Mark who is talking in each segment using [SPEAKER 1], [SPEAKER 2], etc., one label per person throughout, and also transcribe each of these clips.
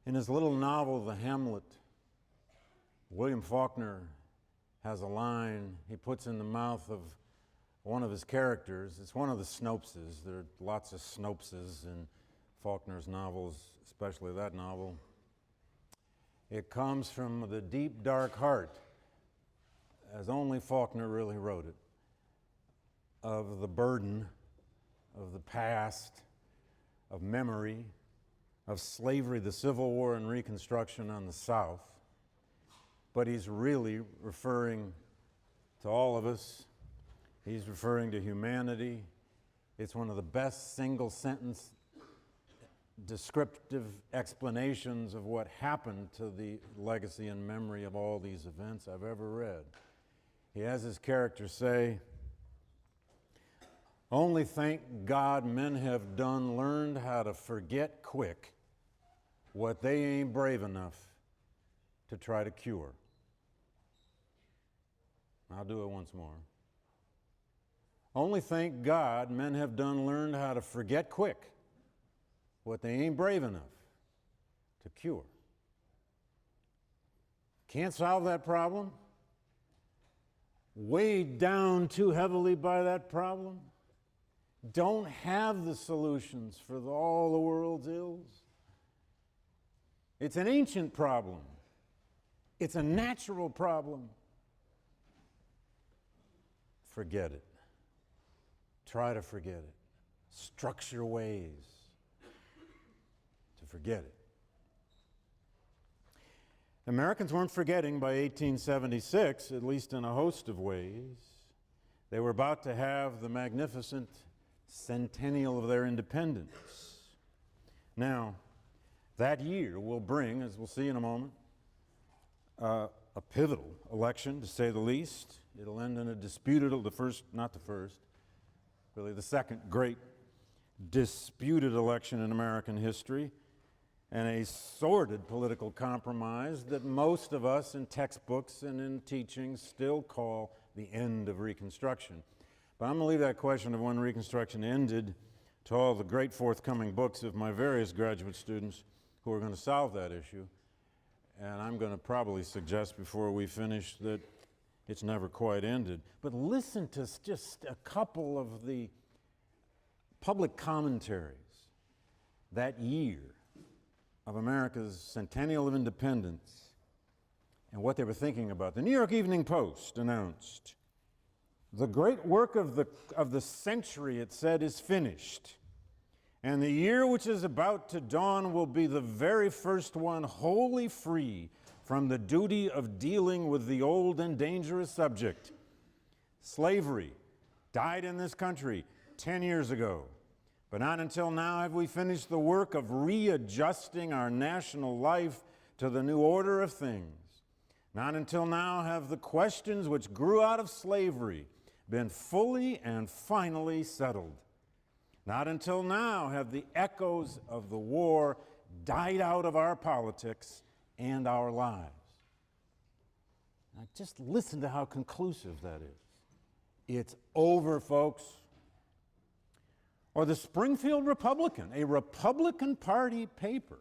[SPEAKER 1] In his little novel, The Hamlet, William Faulkner has a line he puts in the mouth of one of his characters. It's one of the Snopes. There are lots of Snopes in Faulkner's novels, especially that novel. It comes from the deep, dark heart, as only Faulkner really wrote it, of the burden of the past, of memory, of slavery, the Civil War and Reconstruction on the South. But he's really referring to all of us. He's referring to humanity. It's one of the best single-sentence descriptive explanations of what happened to the legacy and memory of all these events I've ever read. He has his character say, "Only thank God men have done learned how to forget quick what they ain't brave enough to try to cure." I'll do it once more. Only thank God men have done learned how to forget quick what they ain't brave enough to cure. Can't solve that problem? Weighed down too heavily by that problem? Don't have the solutions for all the world's ills? It's an ancient problem. It's a natural problem. Forget it. Try to forget it. Structure ways to forget it. Americans weren't forgetting by 1876, at least in a host of ways. They were about to have the magnificent centennial of their independence. Now, that year will bring, as we'll see in a moment, a pivotal election, to say the least. It'll end in a disputed, the second great disputed election in American history, and a sordid political compromise that most of us in textbooks and in teaching still call the end of Reconstruction. But I'm going to leave that question of when Reconstruction ended to all the great forthcoming books of my various graduate students who are going to solve that issue. And I'm going to probably suggest before we finish that it's never quite ended. But listen to just a couple of the public commentaries that year of America's centennial of independence and what they were thinking about. The New York Evening Post announced, "The great work of the century," it said, "is finished. And the year which is about to dawn will be the very first one wholly free from the duty of dealing with the old and dangerous subject. Slavery died in this country 10 years ago, but not until now have we finished the work of readjusting our national life to the new order of things. Not until now have the questions which grew out of slavery been fully and finally settled. Not until now have the echoes of the war died out of our politics and our lives." Now just listen to how conclusive that is. It's over, folks. Or the Springfield Republican, a Republican Party paper,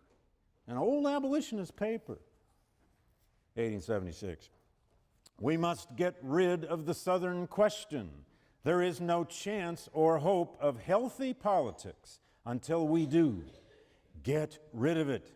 [SPEAKER 1] an old abolitionist paper, 1876. "We must get rid of the Southern question. There is no chance or hope of healthy politics until we do. Get rid of it.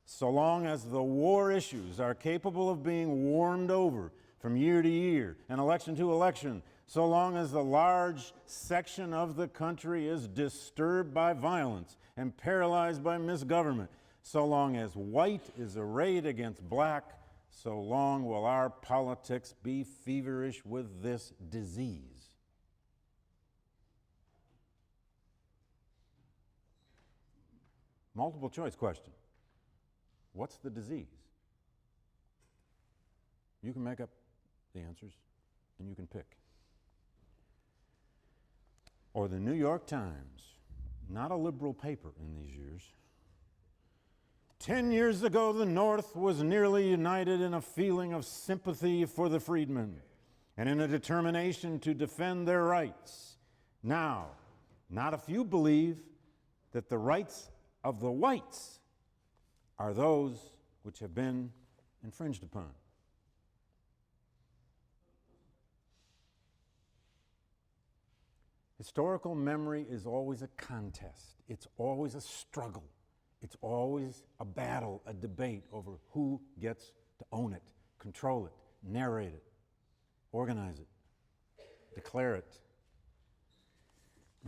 [SPEAKER 1] So long as the war issues are capable of being warmed over from year to year and election to election, so long as the large section of the country is disturbed by violence and paralyzed by misgovernment, so long as white is arrayed against black, so long will our politics be feverish with this disease." Multiple choice question. What's the disease? You can make up the answers, and you can pick. Or the New York Times, not a liberal paper in these years. 10 years ago, the North was nearly united in a feeling of sympathy for the freedmen and in a determination to defend their rights. Now, not a few believe that the rights of the whites are those which have been infringed upon. Historical memory is always a contest. It's always a struggle. It's always a battle, a debate over who gets to own it, control it, narrate it, organize it, declare it.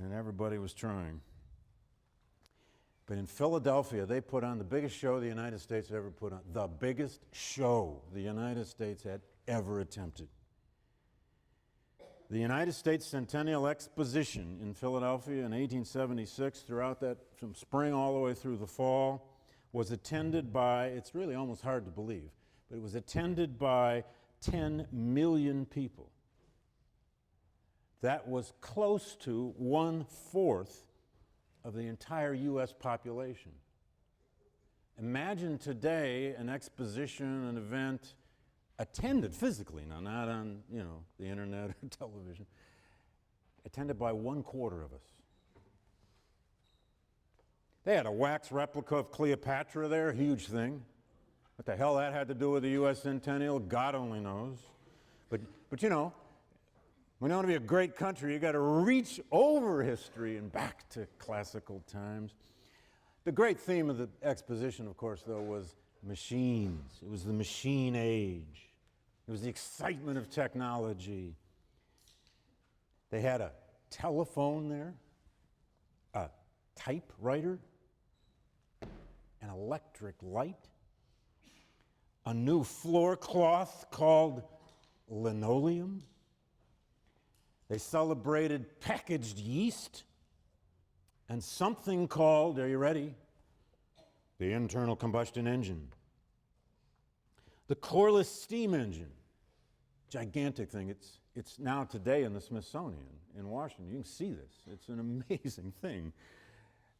[SPEAKER 1] And everybody was trying. But in Philadelphia, they put on the biggest show the United States had ever put on, the biggest show the United States had ever attempted. The United States Centennial Exposition in Philadelphia in 1876, throughout that, from spring all the way through the fall, was attended by, it's really almost hard to believe, but it was attended by 10 million people. That was close to 1/4 of the entire U.S. population. Imagine today an exposition, an event, attended physically, now not on, the internet or television, attended by 1/4 of us. They had a wax replica of Cleopatra there, huge thing. What the hell that had to do with the U.S. Centennial, God only knows. But when you want to be a great country, you got to reach over history and back to classical times. The great theme of the exposition, of course, though, was machines. It was the machine age. It was the excitement of technology. They had a telephone there, a typewriter, an electric light, a new floor cloth called linoleum. They celebrated packaged yeast and something called, are you ready? The internal combustion engine. The coreless steam engine, gigantic thing. It's now today in the Smithsonian in Washington. You can see this. It's an amazing thing.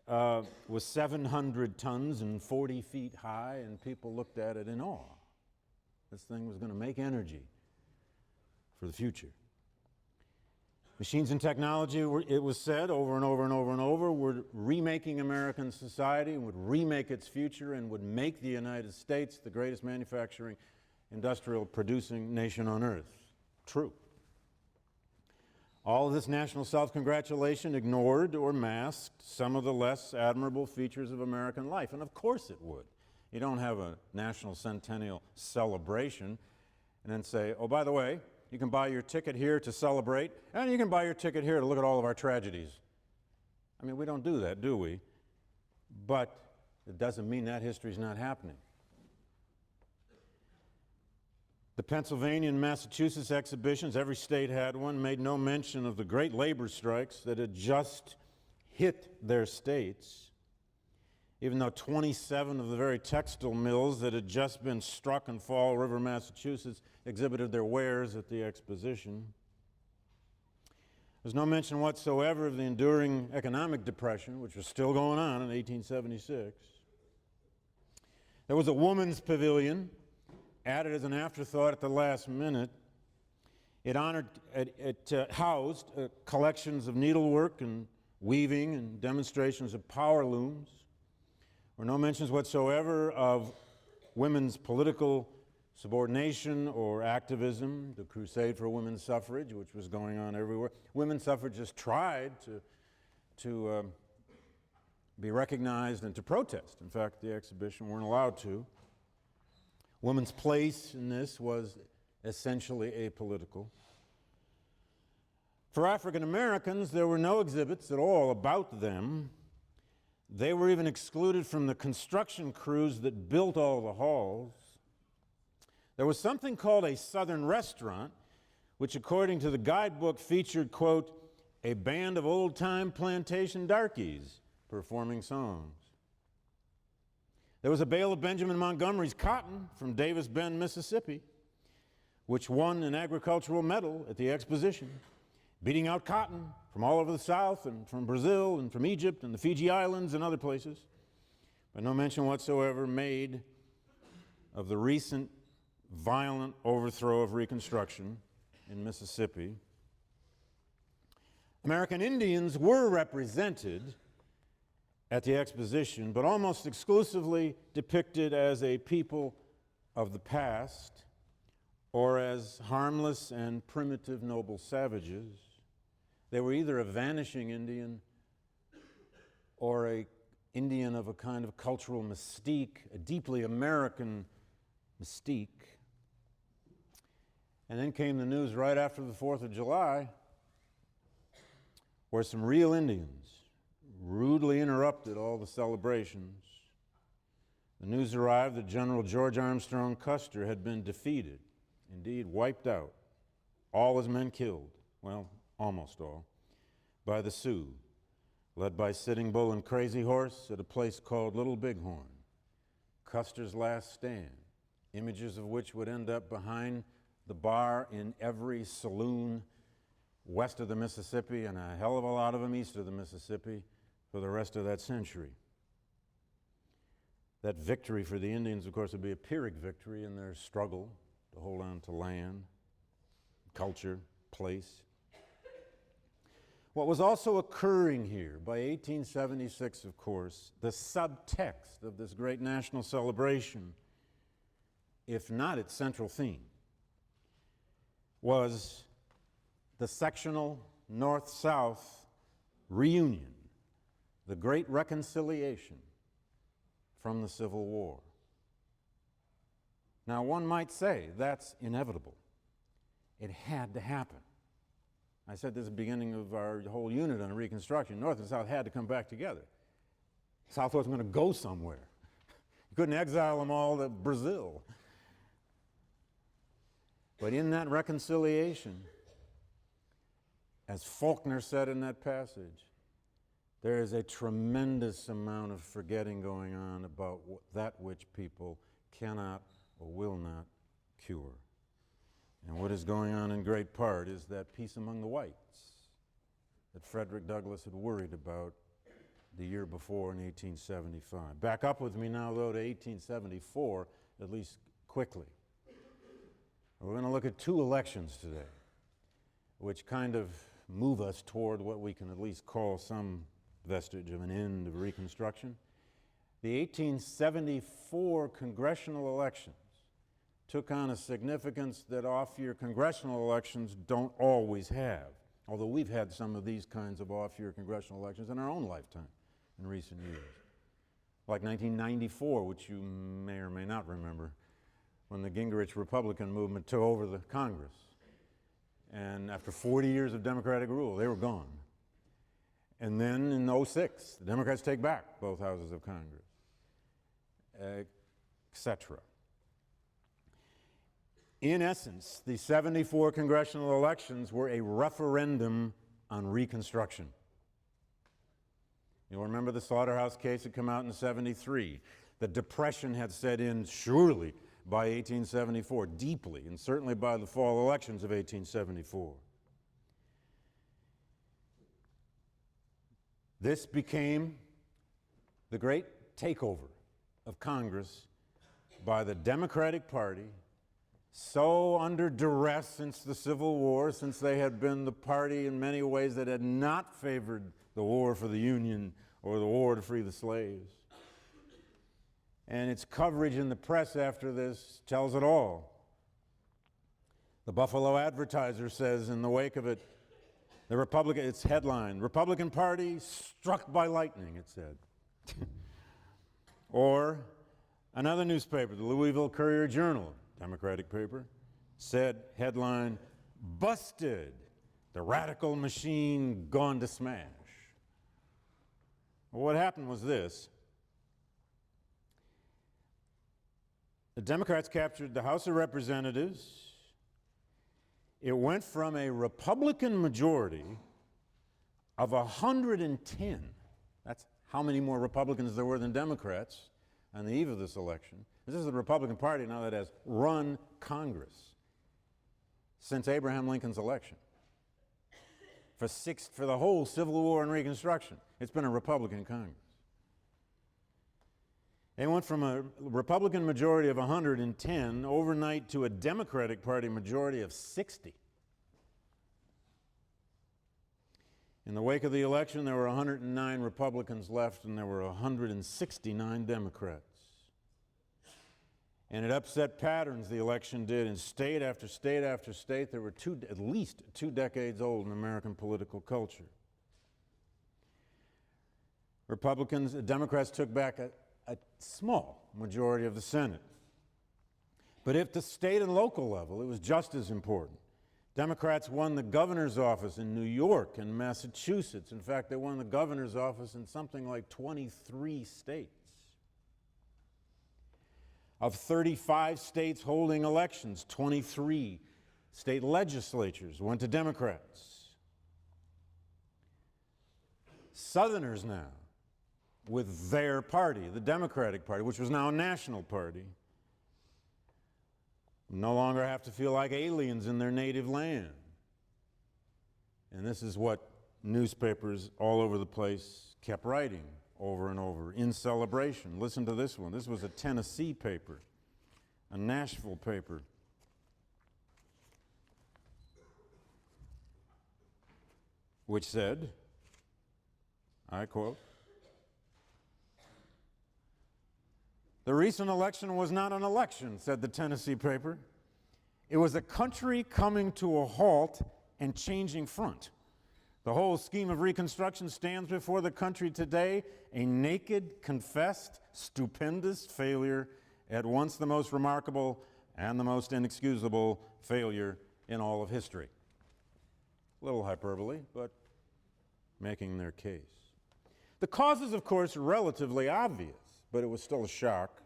[SPEAKER 1] Was 700 tons and 40 feet high, and people looked at it in awe. This thing was going to make energy for the future. Machines and technology, it was said over and over and over and over, were remaking American society and would remake its future and would make the United States the greatest manufacturing, industrial producing nation on earth. True. All of this national self-congratulation ignored or masked some of the less admirable features of American life, and of course it would. You don't have a national centennial celebration and then say, oh, by the way, you can buy your ticket here to celebrate, and you can buy your ticket here to look at all of our tragedies. I mean, we don't do that, do we? But it doesn't mean that history's not happening. The Pennsylvania and Massachusetts exhibitions, every state had one, made no mention of the great labor strikes that had just hit their states, even though 27 of the very textile mills that had just been struck in Fall River, Massachusetts, exhibited their wares at the exposition. There's no mention whatsoever of the enduring economic depression, which was still going on in 1876. There was a woman's pavilion, added as an afterthought at the last minute. It housed collections of needlework and weaving and demonstrations of power looms. There were no mentions whatsoever of women's political subordination or activism, the crusade for women's suffrage, which was going on everywhere. Women's suffragists tried to be recognized and to protest. In fact, the exhibition weren't allowed to. Women's place in this was essentially apolitical. For African Americans, there were no exhibits at all about them. They were even excluded from the construction crews that built all the halls. There was something called a Southern restaurant, which according to the guidebook featured, quote, a band of old-time plantation darkies performing songs. There was a bale of Benjamin Montgomery's cotton from Davis Bend, Mississippi, which won an agricultural medal at the exposition, beating out cotton from all over the South and from Brazil and from Egypt and the Fiji Islands and other places, but no mention whatsoever made of the recent violent overthrow of Reconstruction in Mississippi. American Indians were represented at the exposition, but almost exclusively depicted as a people of the past or as harmless and primitive noble savages. They were either a vanishing Indian or an Indian of a kind of cultural mystique, a deeply American mystique. And then came the news right after the 4th of July, where some real Indians rudely interrupted all the celebrations. The news arrived that General George Armstrong Custer had been defeated, indeed wiped out, all his men killed, well, almost all, by the Sioux, led by Sitting Bull and Crazy Horse at a place called Little Bighorn. Custer's last stand, images of which would end up behind the bar in every saloon west of the Mississippi and a hell of a lot of them east of the Mississippi for the rest of that century. That victory for the Indians, of course, would be a Pyrrhic victory in their struggle to hold on to land, culture, place. What was also occurring here by 1876, of course, the subtext of this great national celebration, if not its central theme, was the sectional North-South reunion, the great reconciliation from the Civil War. Now, one might say that's inevitable. It had to happen. I said this at the beginning of our whole unit on Reconstruction. North and South had to come back together. South wasn't going to go somewhere. You couldn't exile them all to Brazil. But in that reconciliation, as Faulkner said in that passage, there is a tremendous amount of forgetting going on about that which people cannot or will not cure. And what is going on in great part is that peace among the whites that Frederick Douglass had worried about the year before in 1875. Back up with me now, though, to 1874, at least quickly. We're going to look at two elections today, which kind of move us toward what we can at least call some vestige of an end of Reconstruction. The 1874 congressional elections took on a significance that off-year congressional elections don't always have, although we've had some of these kinds of off-year congressional elections in our own lifetime in recent years. Like 1994, which you may or may not remember, when the Gingrich Republican movement took over the Congress. And after 40 years of Democratic rule, they were gone. And then in 2006, the Democrats take back both houses of Congress, etc. In essence, the 74 congressional elections were a referendum on Reconstruction. You'll remember the Slaughterhouse case had come out in 73. The Depression had set in surely by 1874, deeply, and certainly by the fall elections of 1874. This became the great takeover of Congress by the Democratic Party, so under duress since the Civil War, since they had been the party in many ways that had not favored the war for the Union or the war to free the slaves. And its coverage in the press after this tells it all. The Buffalo Advertiser says in the wake of it, its headline, Republican Party struck by lightning, it said. Or another newspaper, the Louisville Courier-Journal, Democratic paper, said, headline, busted, the radical machine gone to smash. Well, what happened was this. The Democrats captured the House of Representatives. It went from a Republican majority of 110. That's how many more Republicans there were than Democrats on the eve of this election. This is the Republican Party now that has run Congress since Abraham Lincoln's election. For the whole Civil War and Reconstruction, it's been a Republican Congress. They went from a Republican majority of 110 overnight to a Democratic Party majority of 60. In the wake of the election, there were 109 Republicans left, and there were 169 Democrats. And it upset patterns, the election did, in state after state after state. There were at least 2 decades old in American political culture. Democrats took back a small majority of the Senate. But at the state and local level, it was just as important. Democrats won the governor's office in New York and Massachusetts. In fact, they won the governor's office in something like 23 states. Of 35 states holding elections, 23 state legislatures went to Democrats. Southerners now, with their party, the Democratic Party, which was now a national party, no longer have to feel like aliens in their native land. And this is what newspapers all over the place kept writing over and over in celebration. Listen to this one. This was a Tennessee paper, a Nashville paper. Which said, I quote, "The recent election was not an election," said the Tennessee paper. "It was a country coming to a halt and changing front. The whole scheme of Reconstruction stands before the country today, a naked, confessed, stupendous failure, at once the most remarkable and the most inexcusable failure in all of history." A little hyperbole, but making their case. The causes, of course, are relatively obvious, but it was still a shock,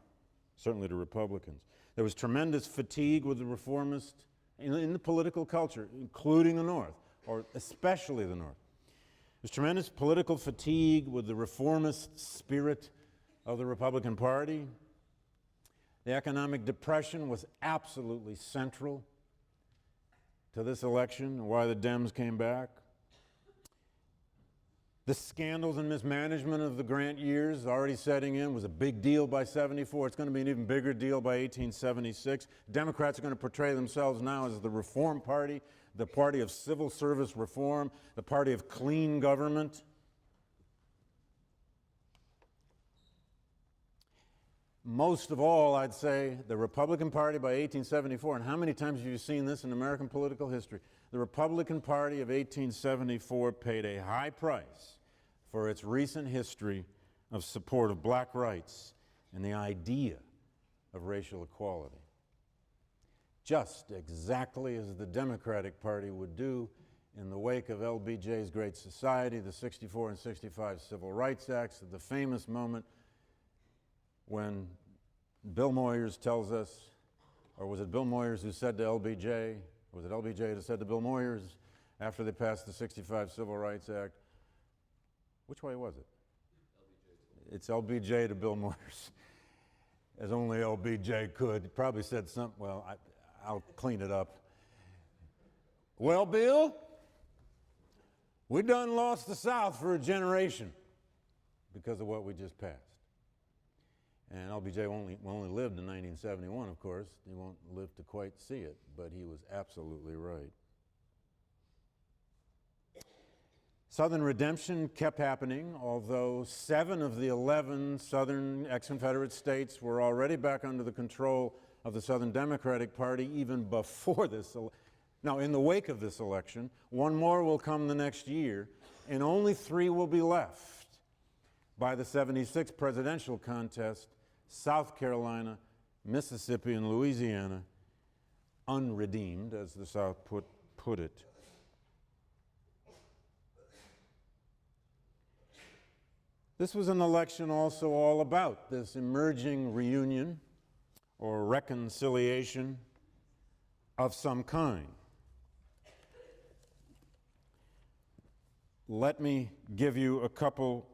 [SPEAKER 1] certainly to Republicans. There was tremendous fatigue with the reformist in the political culture, including the North, or especially the North. There's tremendous political fatigue with the reformist spirit of the Republican Party. The economic depression was absolutely central to this election and why the Dems came back. The scandals and mismanagement of the Grant years already setting in was a big deal by 74. It's going to be an even bigger deal by 1876. Democrats are going to portray themselves now as the Reform Party, the party of civil service reform, the party of clean government. Most of all, I'd say, the Republican Party by 1874, and how many times have you seen this in American political history? The Republican Party of 1874 paid a high price for its recent history of support of black rights and the idea of racial equality. Just exactly as the Democratic Party would do in the wake of LBJ's Great Society, the 64 and 65 Civil Rights Acts, the famous moment when Bill Moyers tells us, or was it Bill Moyers who said to LBJ, was it LBJ that said to Bill Moyers after they passed the 65 Civil Rights Act? Which way was it? LBJ. It's LBJ to Bill Moyers, as only LBJ could. He probably said something, well, I'll clean it up. "Well, Bill, we done lost the South for a generation because of what we just passed." And LBJ only lived in 1971, of course. He won't live to quite see it, but he was absolutely right. Southern redemption kept happening, although 7 of the 11 Southern ex-Confederate states were already back under the control of the Southern Democratic Party even before this. Now, in the wake of this election, 1 more will come the next year, and only 3 will be left by the 76 presidential contest: South Carolina, Mississippi, and Louisiana, unredeemed, as the South put it. This was an election also all about this emerging reunion or reconciliation of some kind. Let me give you a couple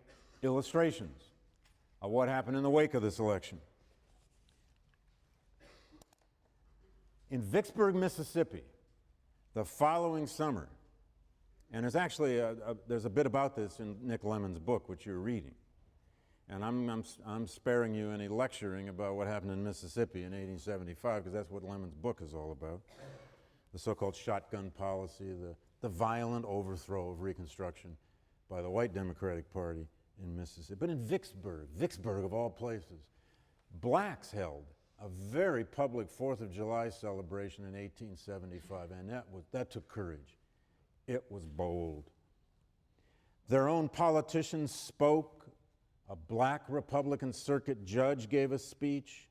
[SPEAKER 1] illustrations of what happened in the wake of this election. In Vicksburg, Mississippi, the following summer, and there's actually there's a bit about this in Nick Lemon's book, which you're reading, and I'm sparing you any lecturing about what happened in Mississippi in 1875, because that's what Lemon's book is all about, the so-called shotgun policy, the violent overthrow of Reconstruction by the white Democratic Party in Mississippi. But in Vicksburg of all places, blacks held a very public 4th of July celebration in 1875, and that took courage. It was bold. Their own politicians spoke. A black Republican circuit judge gave a speech.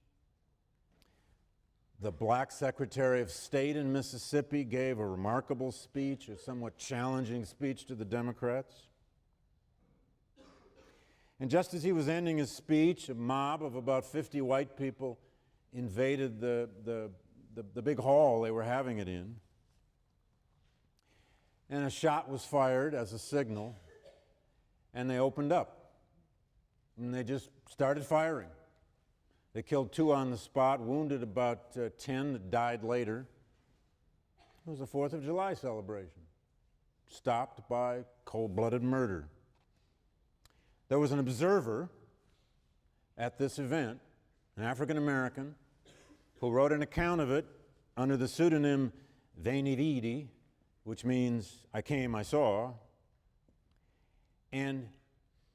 [SPEAKER 1] The black Secretary of State in Mississippi gave a remarkable speech, a somewhat challenging speech to the Democrats. And just as he was ending his speech, a mob of about 50 white people invaded the big hall they were having it in. And a shot was fired as a signal, and they opened up. And they just started firing. They killed 2 on the spot, wounded about 10 that died later. It was a 4th of July celebration, stopped by cold-blooded murder. There was an observer at this event, an African American, who wrote an account of it under the pseudonym Veni Vidi, which means I came, I saw, and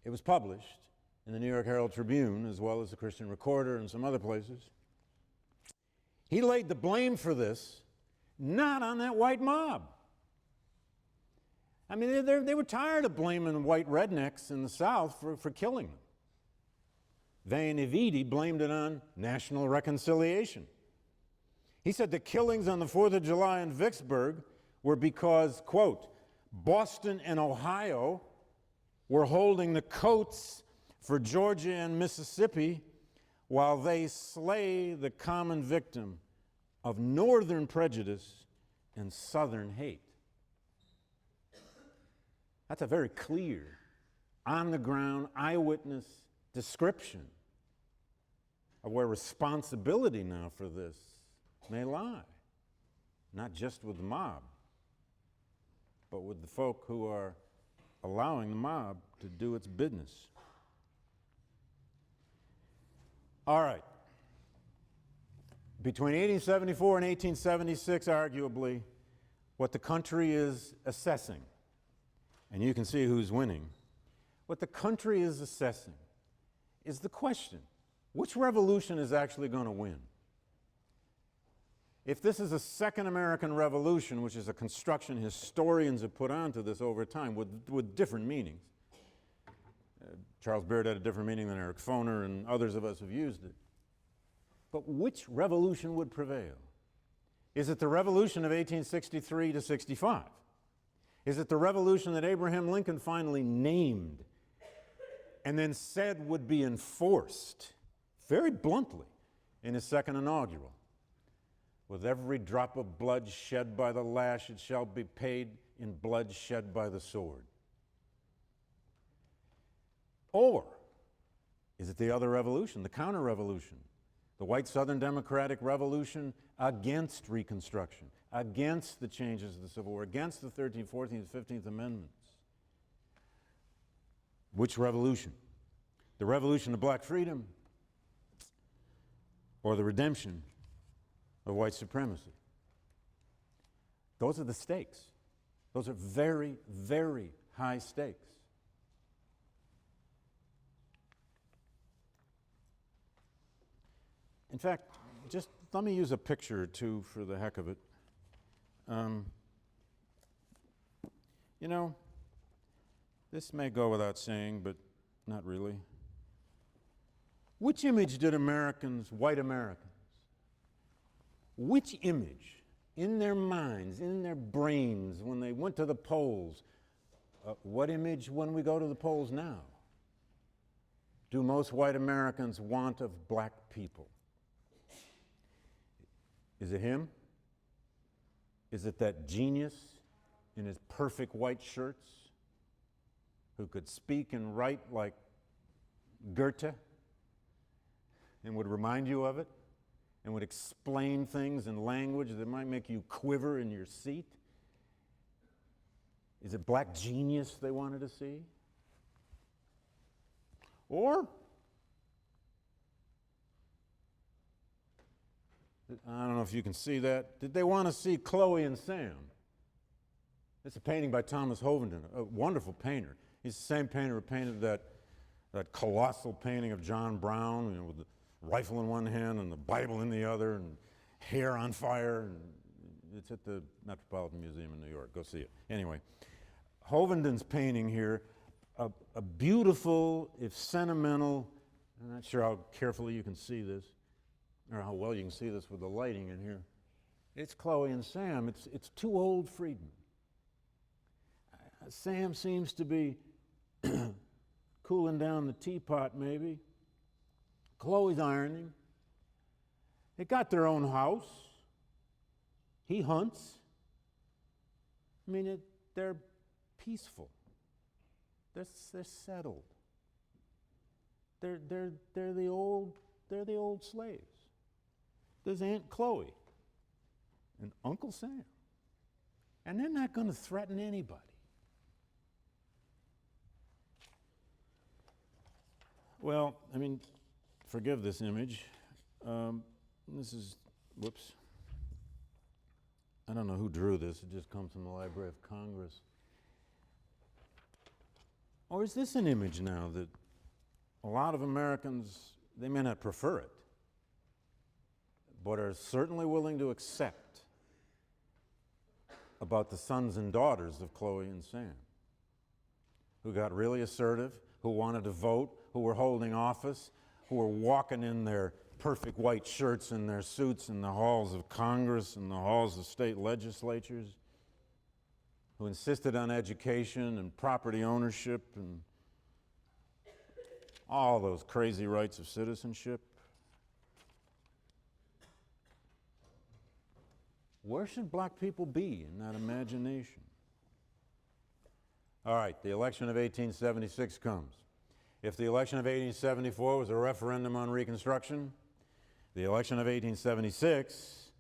[SPEAKER 1] it was published in the New York Herald Tribune, as well as the Christian Recorder and some other places. He laid the blame for this not on that white mob. I mean, they were tired of blaming white rednecks in the South for killing them. Veni Vidi blamed it on national reconciliation. He said the killings on the 4th of July in Vicksburg were because, quote, Boston and Ohio were holding the coats for Georgia and Mississippi while they slay the common victim of northern prejudice and southern hate. That's a very clear, on-the-ground, eyewitness description of where responsibility now for this may lie, not just with the mob, but with the folk who are allowing the mob to do its business. All right. Between 1874 and 1876, arguably, what the country is assessing, and you can see who's winning, what the country is assessing is the question, which revolution is actually going to win? If this is a second American Revolution, which is a construction historians have put onto this over time with different meanings, Charles Beard had a different meaning than Eric Foner, and others of us have used it. But which revolution would prevail? Is it the revolution of 1863 to 65? Is it the revolution that Abraham Lincoln finally named and then said would be enforced, very bluntly, in his second inaugural? With every drop of blood shed by the lash, it shall be paid in blood shed by the sword. Or is it the other revolution, the counter-revolution, the white Southern Democratic Revolution against Reconstruction, against the changes of the Civil War, against the 13th, 14th, 15th Amendments? Which revolution? The revolution of black freedom or the redemption of white supremacy? Those are the stakes. Those are very, very high stakes. In fact, just let me use a picture or two for the heck of it. You know, this may go without saying, but not really. Which image did Americans, white Americans, which image in their minds, in their brains when they went to the polls, what image when we go to the polls now do most white Americans want of black people? Is it him? Is it that genius in his perfect white shirts who could speak and write like Goethe and would remind you of it and would explain things in language that might make you quiver in your seat? Is it black genius they wanted to see? Or I don't know if you can see that. Did they want to see Chloe and Sam? It's a painting by Thomas Hovenden, a wonderful painter. He's the same painter who painted that colossal painting of John Brown, you know, with the rifle in one hand and the Bible in the other and hair on fire. And it's at the Metropolitan Museum in New York. Go see it. Anyway, Hovenden's painting here, a beautiful, if sentimental, I'm not sure how carefully you can see this, or how well you can see this with the lighting in here. It's Chloe and Sam. It's two old freedmen. Sam seems to be cooling down the teapot, maybe. Chloe's ironing. They got their own house. He hunts. I mean, they're peaceful. They're settled. They're the old slaves. There's Aunt Chloe and Uncle Sam, and they're not going to threaten anybody. Well, I mean, forgive this image. This is, whoops. I don't know who drew this. It just comes from the Library of Congress. Or is this an image now that a lot of Americans, they may not prefer it, but are certainly willing to accept about the sons and daughters of Chloe and Sam, who got really assertive, who wanted to vote, who were holding office, who were walking in their perfect white shirts and their suits in the halls of Congress and the halls of state legislatures, who insisted on education and property ownership and all those crazy rights of citizenship. Where should black people be in that imagination? All right, the election of 1876 comes. If the election of 1874 was a referendum on Reconstruction, the election of 1876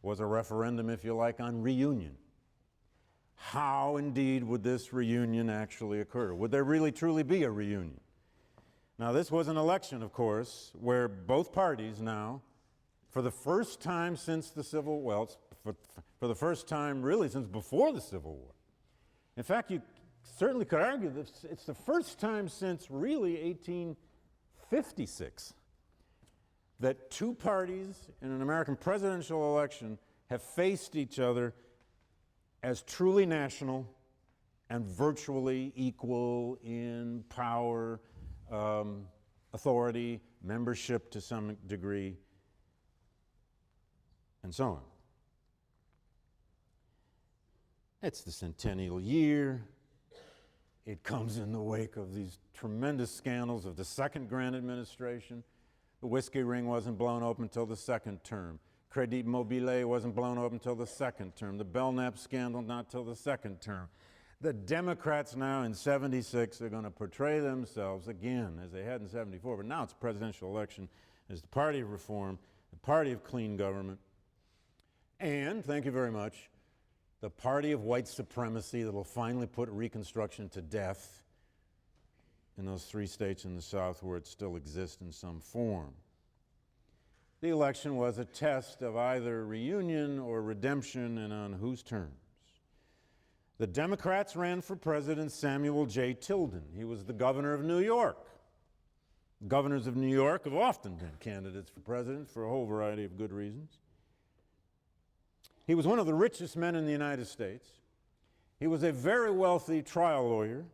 [SPEAKER 1] was a referendum, if you like, on reunion. How indeed would this reunion actually occur? Would there really truly be a reunion? Now, this was an election, of course, where both parties now, for the first time since the Civil War, well, for the first time really since before the Civil War. In fact, you certainly could argue that it's the first time since really 1856 that two parties in an American presidential election have faced each other as truly national and virtually equal in power, authority, membership to some degree, and so on. It's the centennial year. It comes in the wake of these tremendous scandals of the second Grant administration. The whiskey ring wasn't blown open until the second term. Credit Mobile wasn't blown open until the second term. The Belknap scandal not till the second term. The Democrats now in 76 are going to portray themselves again, as they had in 74, but now it's a presidential election, as the party of reform, the party of clean government, and, thank you very much, the party of white supremacy that will finally put Reconstruction to death in those 3 states in the South where it still exists in some form. The election was a test of either reunion or redemption, and on whose terms. The Democrats ran for President Samuel J. Tilden. He was the governor of New York. Governors of New York have often been candidates for president for a whole variety of good reasons. He was one of the richest men in the United States. He was a very wealthy trial lawyer.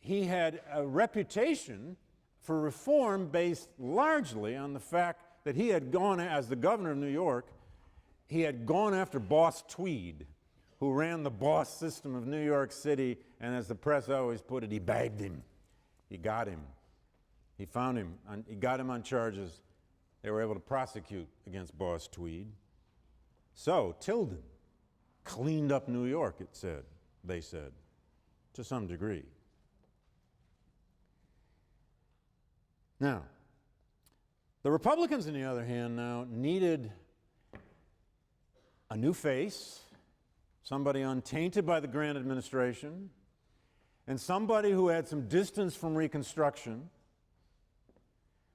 [SPEAKER 1] He had a reputation for reform based largely on the fact that he had gone, as the governor of New York, he had gone after Boss Tweed, who ran the boss system of New York City, and as the press always put it, he bagged him. He got him. He found him. He got him on charges. They were able to prosecute against Boss Tweed. So Tilden cleaned up New York, they said, to some degree. Now, the Republicans, on the other hand, now needed a new face, somebody untainted by the Grant administration, and somebody who had some distance from Reconstruction.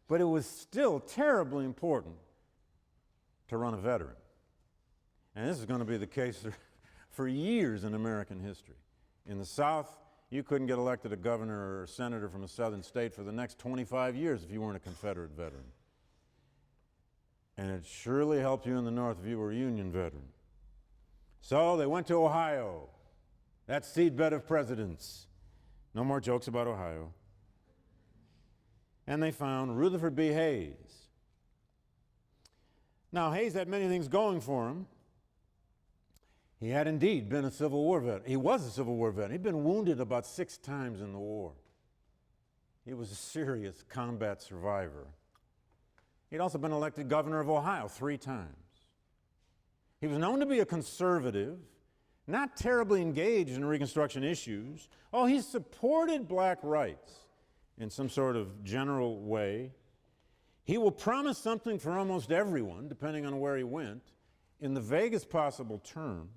[SPEAKER 1] But it was still terribly important to run a veteran. And this is going to be the case for years in American history. In the South, you couldn't get elected a governor or senator from a southern state for the next 25 years if you weren't a Confederate veteran. And it surely helped you in the North if you were a Union veteran. So they went to Ohio, that seedbed of presidents. No more jokes about Ohio. And they found Rutherford B. Hayes. Now, Hayes had many things going for him. He had indeed been a Civil War veteran. He was a Civil War veteran. He'd been wounded about 6 times in the war. He was a serious combat survivor. He'd also been elected governor of Ohio 3 times. He was known to be a conservative, not terribly engaged in Reconstruction issues. Oh, he supported black rights in some sort of general way. He will promise something for almost everyone, depending on where he went, in the vaguest possible terms.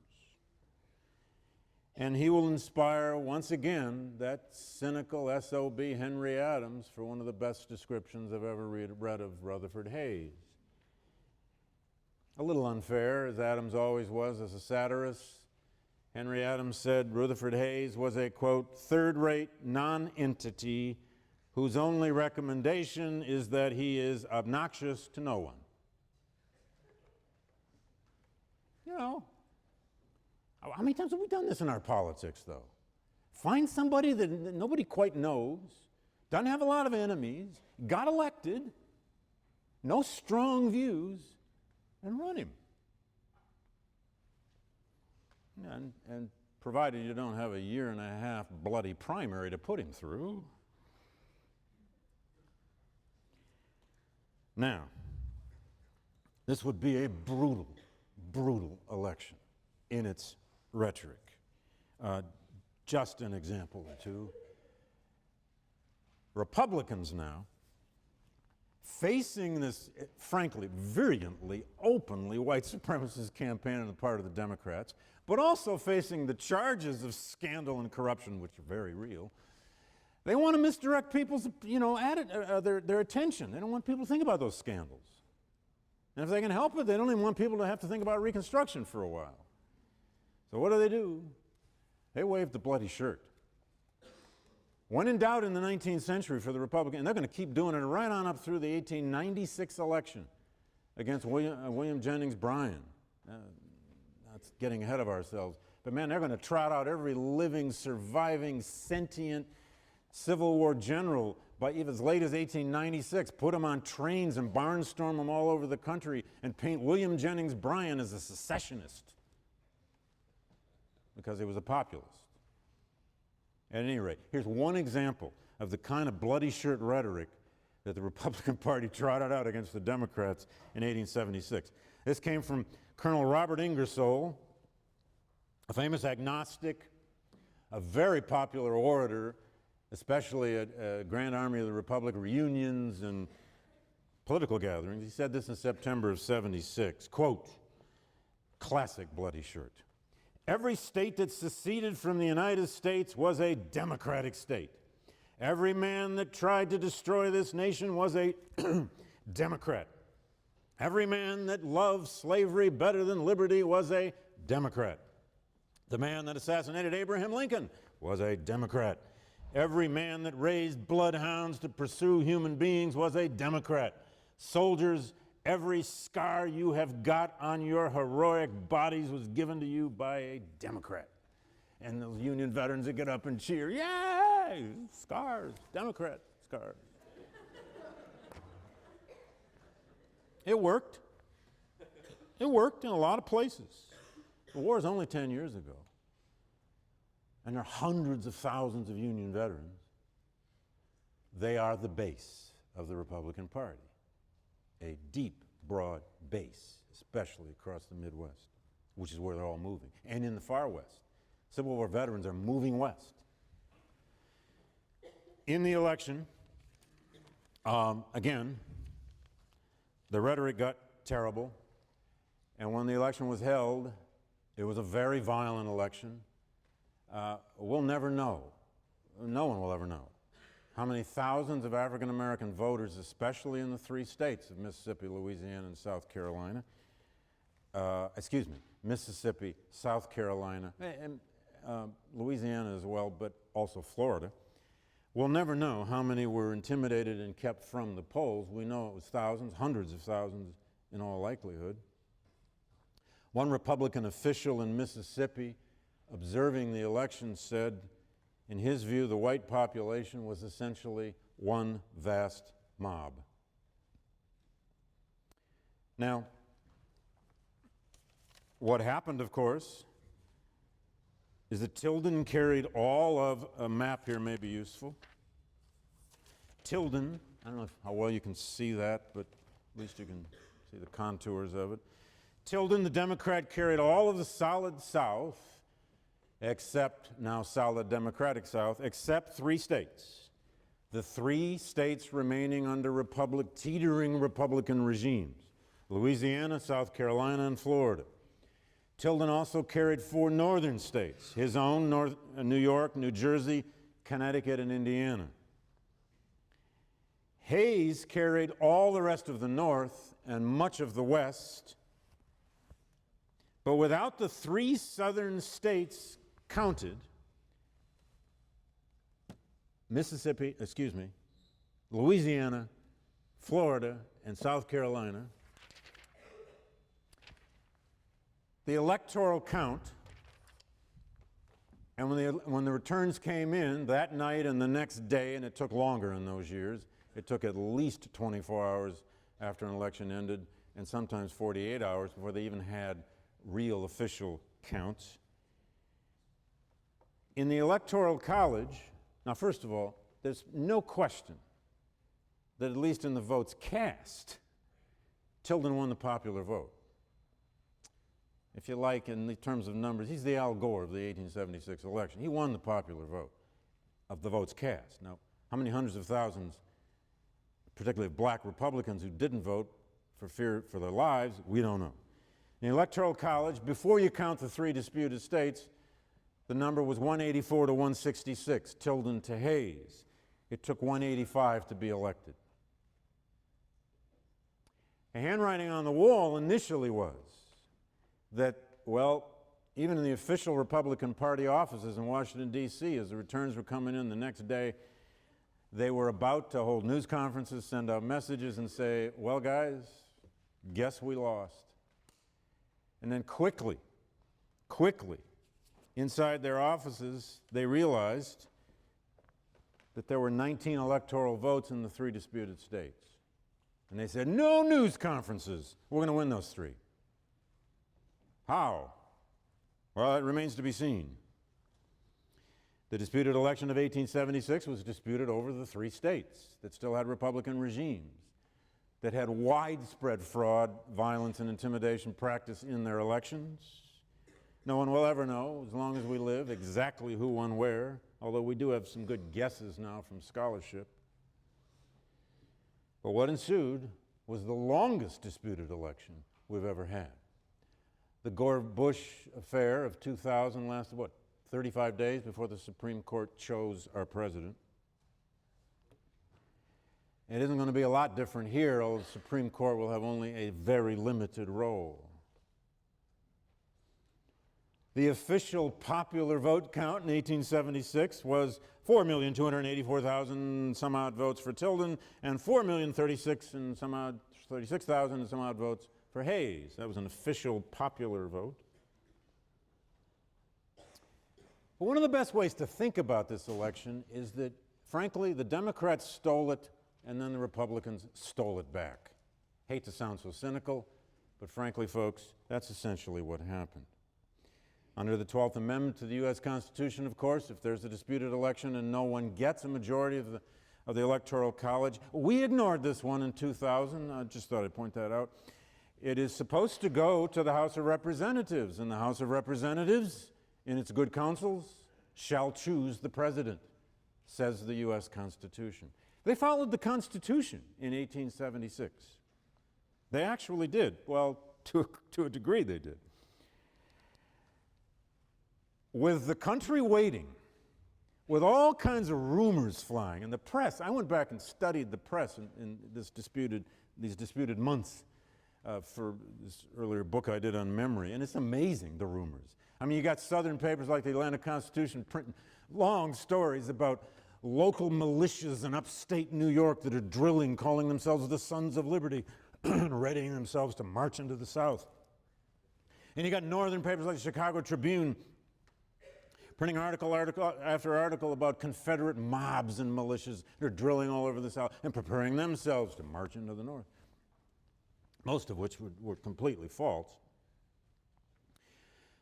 [SPEAKER 1] And he will inspire, once again, that cynical SOB Henry Adams for one of the best descriptions I've ever read of Rutherford Hayes. A little unfair, as Adams always was as a satirist. Henry Adams said Rutherford Hayes was a, quote, third-rate non-entity whose only recommendation is that he is obnoxious to no one. You know, how many times have we done this in our politics, though? Find somebody that nobody quite knows, doesn't have a lot of enemies, got elected, no strong views, and run him. And provided you don't have a 1.5-year bloody primary to put him through. Now, this would be a brutal, brutal election in its rhetoric. Just an example or two. Republicans now, facing this, frankly, virulently, openly white supremacist campaign on the part of the Democrats, but also facing the charges of scandal and corruption, which are very real, they want to misdirect people's, their attention. They don't want people to think about those scandals. And if they can help it, they don't even want people to have to think about Reconstruction for a while. So what do? They wave the bloody shirt. When in doubt in the 19th century for the Republicans, and they're going to keep doing it right on up through the 1896 election against William Jennings Bryan. That's getting ahead of ourselves. But man, they're going to trot out every living, surviving, sentient Civil War general by even as late as 1896, put them on trains and barnstorm them all over the country and paint William Jennings Bryan as a secessionist because he was a populist. At any rate, here's one example of the kind of bloody shirt rhetoric that the Republican Party trotted out against the Democrats in 1876. This came from Colonel Robert Ingersoll, a famous agnostic, a very popular orator, especially at Grand Army of the Republic reunions and political gatherings. He said this in September of '76, quote, classic bloody shirt. Every state that seceded from the United States was a democratic state. Every man that tried to destroy this nation was a Democrat. Every man that loved slavery better than liberty was a Democrat. The man that assassinated Abraham Lincoln was a Democrat. Every man that raised bloodhounds to pursue human beings was a Democrat. Soldiers, every scar you have got on your heroic bodies was given to you by a Democrat. And those Union veterans that get up and cheer, yay, scars, Democrat scars. It worked. It worked in a lot of places. The war is only 10 years ago. And there are hundreds of thousands of Union veterans. They are the base of the Republican Party. A deep, broad base, especially across the Midwest, which is where they're all moving. And in the far West, Civil War veterans are moving west. In the election, again, the rhetoric got terrible. And when the election was held, it was a very violent election. We'll never know. No one will ever know how many thousands of African-American voters, especially in the 3 states of Mississippi, Louisiana, and South Carolina, Mississippi, South Carolina, Louisiana as well, but also Florida. We'll never know how many were intimidated and kept from the polls. We know it was thousands, hundreds of thousands in all likelihood. One Republican official in Mississippi observing the election said, in his view, the white population was essentially one vast mob. Now, what happened, of course, is that Tilden carried all of, a map here may be useful. Tilden, I don't know how well you can see that, but at least you can see the contours of it. Tilden, the Democrat, carried all of the solid South, except, now solid Democratic South, except 3 states. The 3 states remaining under teetering Republican regimes: Louisiana, South Carolina, and Florida. Tilden also carried 4 northern states, his own, New York, New Jersey, Connecticut, and Indiana. Hayes carried all the rest of the North and much of the West, but without the 3 southern states counted, Louisiana, Florida, and South Carolina, the electoral count, and when the returns came in that night and the next day, and it took longer in those years, it took at least 24 hours after an election ended, and sometimes 48 hours before they even had real official counts. In the Electoral College, now first of all, there's no question that at least in the votes cast, Tilden won the popular vote. If you like, in the terms of numbers, he's the Al Gore of the 1876 election. He won the popular vote of the votes cast. Now, how many hundreds of thousands, particularly of black Republicans who didn't vote for fear for their lives, we don't know. In the Electoral College, before you count the 3 disputed states, the number was 184 to 166, Tilden to Hayes. It took 185 to be elected. The handwriting on the wall initially was that, well, even in the official Republican Party offices in Washington, D.C., as the returns were coming in the next day, they were about to hold news conferences, send out messages, and say, well, guys, guess we lost. And then quickly, inside their offices, they realized that there were 19 electoral votes in the 3 disputed states. And they said, no news conferences. We're going to win those 3. How? Well, it remains to be seen. The disputed election of 1876 was disputed over the 3 states that still had Republican regimes, that had widespread fraud, violence, and intimidation practice in their elections. No one will ever know, as long as we live, exactly who won where, although we do have some good guesses now from scholarship. But what ensued was the longest disputed election we've ever had. The Gore-Bush affair of 2000 lasted, 35 days before the Supreme Court chose our president. It isn't going to be a lot different here, although the Supreme Court will have only a very limited role. The official popular vote count in 1876 was 4,284,000 some odd votes for Tilden and 4,036,000 and some odd votes for Hayes. That was an official popular vote. But one of the best ways to think about this election is that, frankly, the Democrats stole it and then the Republicans stole it back. Hate to sound so cynical, but frankly, folks, that's essentially what happened. Under the 12th Amendment to the U.S. Constitution, of course, if there's a disputed election and no one gets a majority of the Electoral College, we ignored this one in 2000. I just thought I'd point that out. It is supposed to go to the House of Representatives, and the House of Representatives, in its good counsels, shall choose the president, says the U.S. Constitution. They followed the Constitution in 1876. They actually did. Well, to a degree they did. With the country waiting, with all kinds of rumors flying, and the press, I went back and studied the press in these disputed months. for this earlier book I did on memory, and it's amazing, the rumors. I mean, you got Southern papers like the Atlanta Constitution printing long stories about local militias in upstate New York that are drilling, calling themselves the Sons of Liberty, and readying themselves to march into the South. And you got Northern papers like the Chicago Tribune printing article after article about Confederate mobs and militias that are drilling all over the South and preparing themselves to march into the North, most of which were completely false.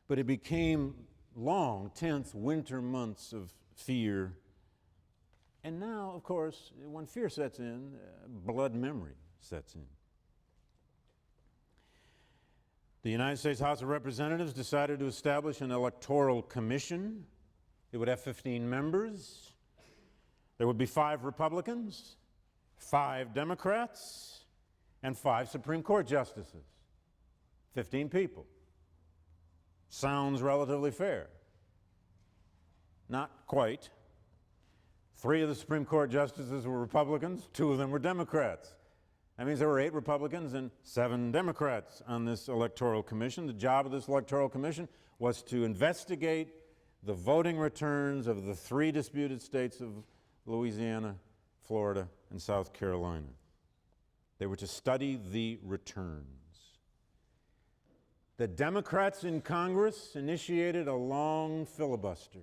[SPEAKER 1] But it became long, tense winter months of fear. And now, of course, when fear sets in, blood memory sets in. The United States House of Representatives decided to establish an electoral commission. It would have 15 members. There would be 5 Republicans, 5 Democrats, and 5 Supreme Court justices. 15 people. Sounds relatively fair. Not quite. 3 of the Supreme Court justices were Republicans, 2 of them were Democrats. That means there were 8 Republicans and 7 Democrats on this electoral commission. The job of this electoral commission was to investigate the voting returns of the 3 disputed states of Louisiana, Florida, and South Carolina. They were to study the returns. The Democrats in Congress initiated a long filibuster,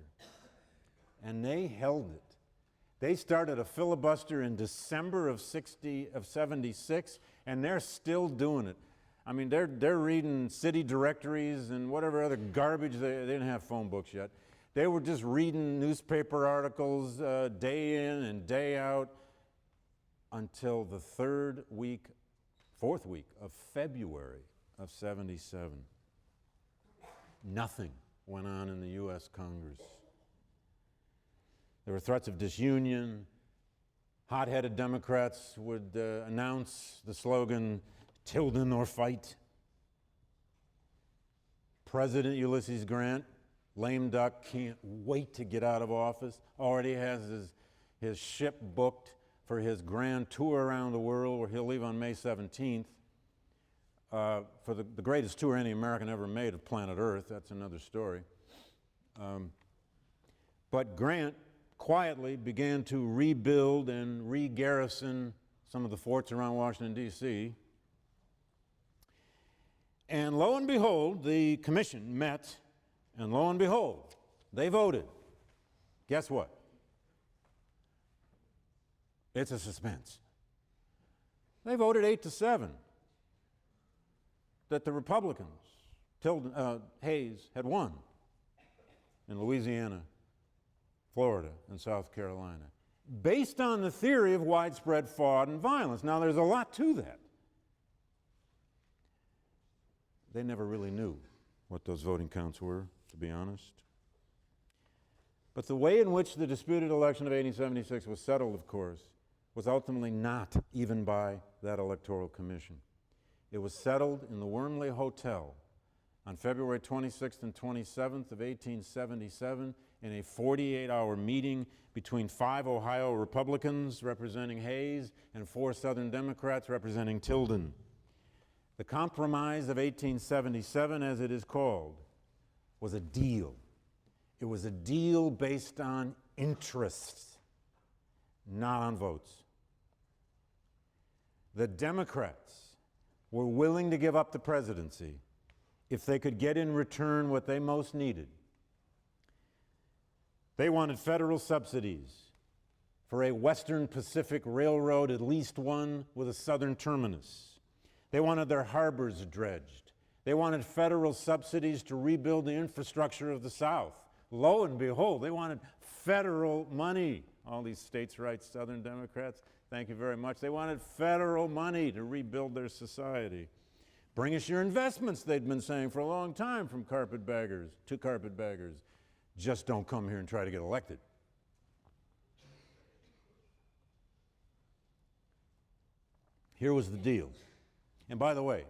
[SPEAKER 1] and they held it. They started a filibuster in December of 76, and they're still doing it. I mean, they're reading city directories and whatever other garbage. They didn't have phone books yet. They were just reading newspaper articles day in and day out until the 4th week of February of 77. Nothing went on in the U.S. Congress. There were threats of disunion. Hot-headed Democrats would announce the slogan, "Tilden or fight." President Ulysses Grant, lame duck, can't wait to get out of office. Already has his ship booked for his grand tour around the world, where he'll leave on May 17th. For the greatest tour any American ever made of planet Earth. That's another story. But Grant quietly began to rebuild and re-garrison some of the forts around Washington, D.C. And lo and behold, the commission met, and lo and behold, they voted. Guess what? It's a suspense. They voted 8-7 that the Republicans, Hayes, had won in Louisiana, Florida, and South Carolina, based on the theory of widespread fraud and violence. Now, there's a lot to that. They never really knew what those voting counts were, to be honest. But the way in which the disputed election of 1876 was settled, of course, was ultimately not even by that electoral commission. It was settled in the Wormley Hotel on February 26th and 27th of 1877 in a 48-hour meeting between 5 Ohio Republicans representing Hayes and 4 Southern Democrats representing Tilden. The Compromise of 1877, as it is called, was a deal. It was a deal based on interests, not on votes. The Democrats were willing to give up the presidency if they could get in return what they most needed. They wanted federal subsidies for a Western Pacific Railroad, at least one with a southern terminus. They wanted their harbors dredged. They wanted federal subsidies to rebuild the infrastructure of the South. Lo and behold, they wanted federal money. All these states' rights Southern Democrats, thank you very much. They wanted federal money to rebuild their society. Bring us your investments, they'd been saying for a long time from carpetbaggers to carpetbaggers. Just don't come here and try to get elected. Here was the deal. And by the way,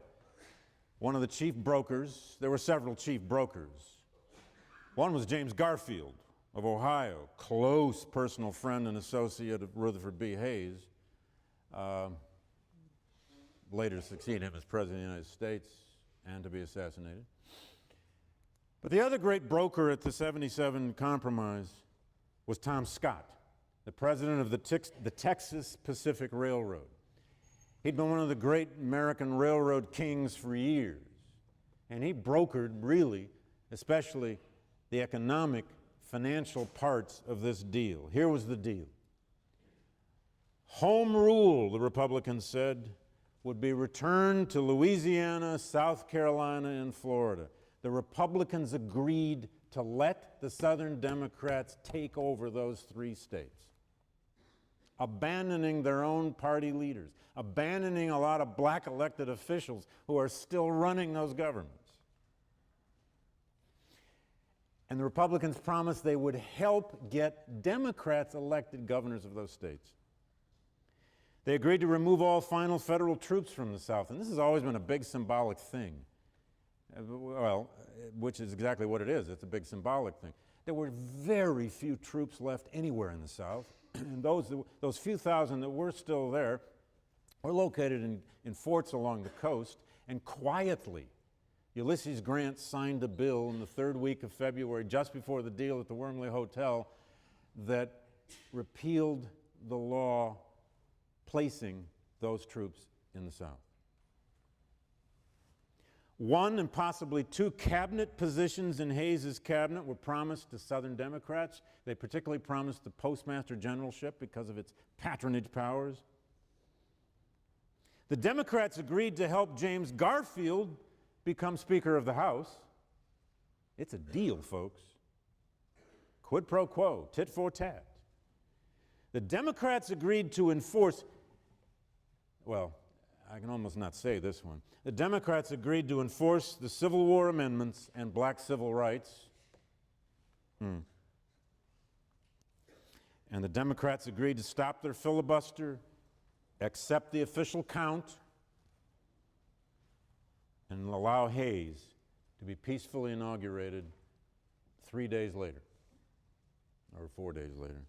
[SPEAKER 1] one of the chief brokers, there were several chief brokers. One was James Garfield of Ohio, close personal friend and associate of Rutherford B. Hayes. later succeed him as President of the United States and to be assassinated. But the other great broker at the 77 Compromise was Tom Scott, the president of the Texas Pacific Railroad. He'd been one of the great American railroad kings for years, and he brokered, really, especially the economic, financial parts of this deal. Here was the deal. Home rule, the Republicans said, would be returned to Louisiana, South Carolina, and Florida. The Republicans agreed to let the Southern Democrats take over those three states, abandoning their own party leaders, abandoning a lot of black elected officials who are still running those governments. And the Republicans promised they would help get Democrats elected governors of those states. They agreed to remove all final federal troops from the South, and this has always been a big symbolic thing. Well, which is exactly what it is. It's a big symbolic thing. There were very few troops left anywhere in the South, and those few thousand that were still there were located in forts along the coast, and quietly, Ulysses Grant signed a bill in the third week of February, just before the deal at the Wormley Hotel, that repealed the law placing those troops in the South. One and possibly two cabinet positions in Hayes's cabinet were promised to Southern Democrats. They particularly promised the postmaster generalship because of its patronage powers. The Democrats agreed to help James Garfield become Speaker of the House. It's a deal, folks. Quid pro quo, tit for tat. The Democrats agreed to enforce, well, I can almost not say this one. The Democrats agreed to enforce the Civil War amendments and black civil rights. And the Democrats agreed to stop their filibuster, accept the official count, and allow Hayes to be peacefully inaugurated 3 days later, or 4 days later.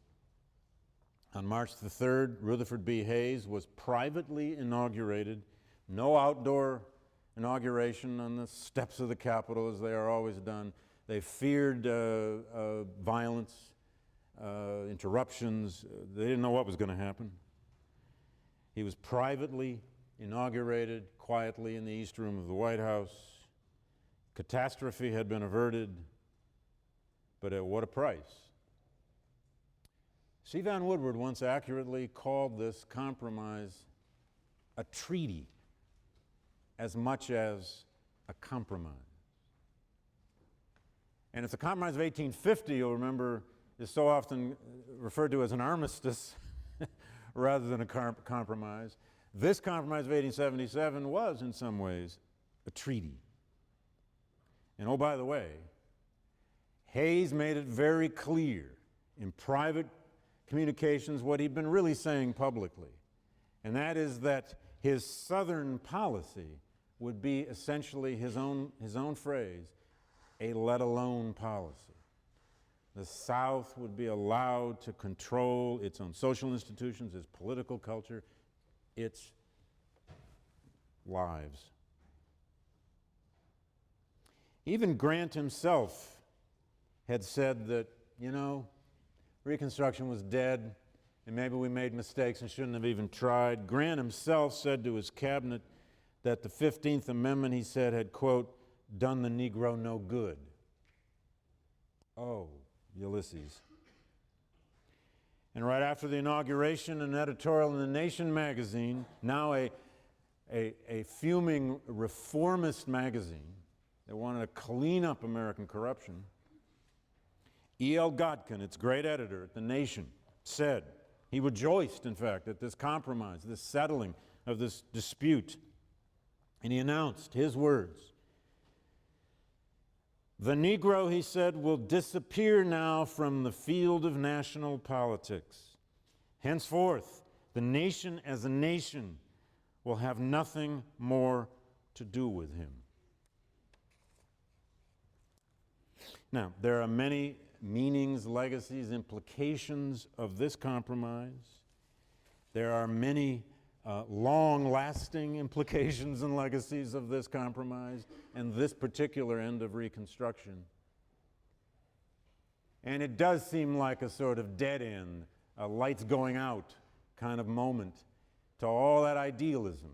[SPEAKER 1] On March the 3rd, Rutherford B. Hayes was privately inaugurated. No outdoor inauguration on the steps of the Capitol, as they are always done. They feared violence, interruptions. They didn't know what was going to happen. He was privately inaugurated quietly in the East Room of the White House. Catastrophe had been averted, but at what a price. C. Vann Woodward once accurately called this compromise a treaty as much as a compromise. And it's a compromise of 1850, you'll remember, is so often referred to as an armistice rather than a compromise. This compromise of 1877 was, in some ways, a treaty. And oh, by the way, Hayes made it very clear in private communications what he'd been really saying publicly, and that is that his Southern policy would be essentially his own phrase, a let-alone policy. The South would be allowed to control its own social institutions, its political culture, its lives. Even Grant himself had said that, you know, Reconstruction was dead, and maybe we made mistakes and shouldn't have even tried. Grant himself said to his cabinet that the 15th Amendment, he said, had, quote, done the Negro no good. Oh, Ulysses. And right after the inauguration, an editorial in The Nation magazine, now a fuming reformist magazine that wanted to clean up American corruption, E.L. Godkin, its great editor at The Nation, said he rejoiced, in fact, at this compromise, this settling of this dispute. And he announced his words. The Negro, he said, will disappear now from the field of national politics. Henceforth, the nation as a nation will have nothing more to do with him. Now, there are many meanings, legacies, implications of this compromise. There are many long-lasting implications and legacies of this compromise and this particular end of Reconstruction. And it does seem like a sort of dead end, a lights going out kind of moment to all that idealism,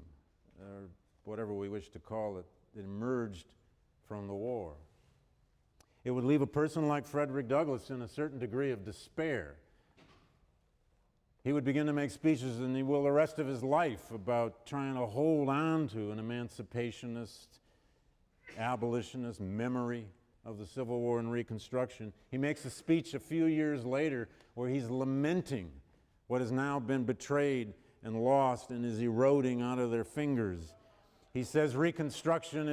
[SPEAKER 1] or whatever we wish to call it, that emerged from the war. It would leave a person like Frederick Douglass in a certain degree of despair. He would begin to make speeches, and he will the rest of his life, about trying to hold on to an emancipationist, abolitionist memory of the Civil War and Reconstruction. He makes a speech a few years later where he's lamenting what has now been betrayed and lost and is eroding out of their fingers. He says Reconstruction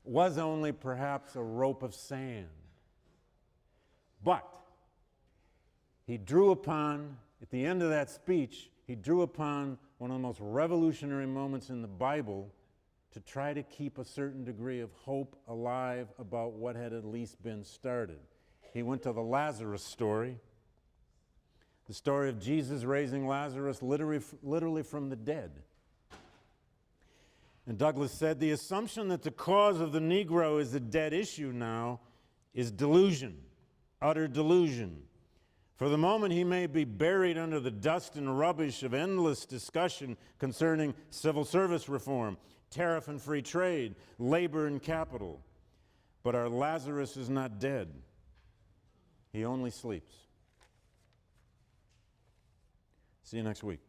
[SPEAKER 1] was only perhaps a rope of sand. But he drew upon, at the end of that speech, he drew upon one of the most revolutionary moments in the Bible to try to keep a certain degree of hope alive about what had at least been started. He went to the Lazarus story, the story of Jesus raising Lazarus literally from the dead. And Douglass said, the assumption that the cause of the Negro is a dead issue now is delusion, utter delusion. For the moment, he may be buried under the dust and rubbish of endless discussion concerning civil service reform, tariff and free trade, labor and capital. But our Lazarus is not dead. He only sleeps. See you next week.